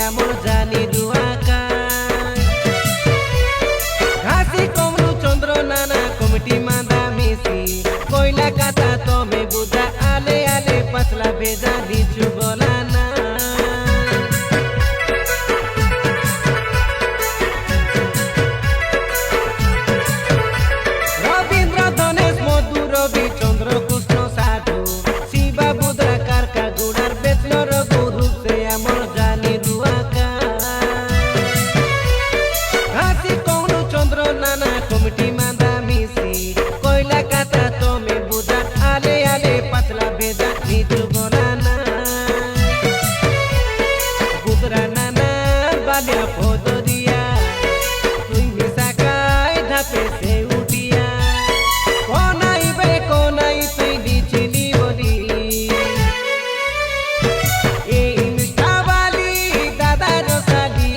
আমার জানি দুয়াকা ঘাসি কমরু চন্দ্র নানা কমিটি মাদা মিশি কইলা কাতা তমে বুঝা আলে আলে পাতলা ভেজা দিছু বলা না রবীন্দ্র ধনেশ মধু রবি চন্দ্র কৃষ্ণ সাধু শিবা বুদ্রা কারকা গুড়ার বেতনর গুরু সে আমার জানি দুয়াকা ঘাসি কমরু চন্দ্র নানা কমিটি মাদা মিশি কইলা কাতা তমে বুঝা আলে আলে পাতলা ভেজা নিচু বলা না বুদ্রা নানা বালিয়া ফদরিয়া তুই মিশাকায় ধাপে সে উঠিয়া কোনাই তুই দিছিলি বলি এই মিষ্টাবালি দাদা রসালি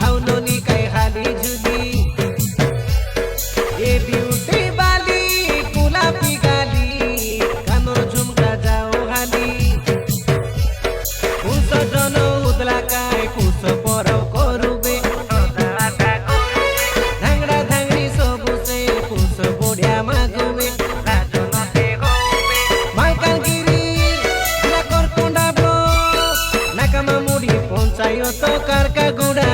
আউ ননিকায় হালি ঝুলি এ বিউটি বালি গোলাপি গালি কানর ঝুমকা যাও হালি কুশ জন উদলাকায় কুশ পরব করুবে ধাংড়া ধাংড়ি সবু সে কুশ বড়িয়া মাগুবে মালকানগিরি নাকরকোন্ডা ব্লক নাকামামুড়ি পঞ্চায়েত কারকাগুড়া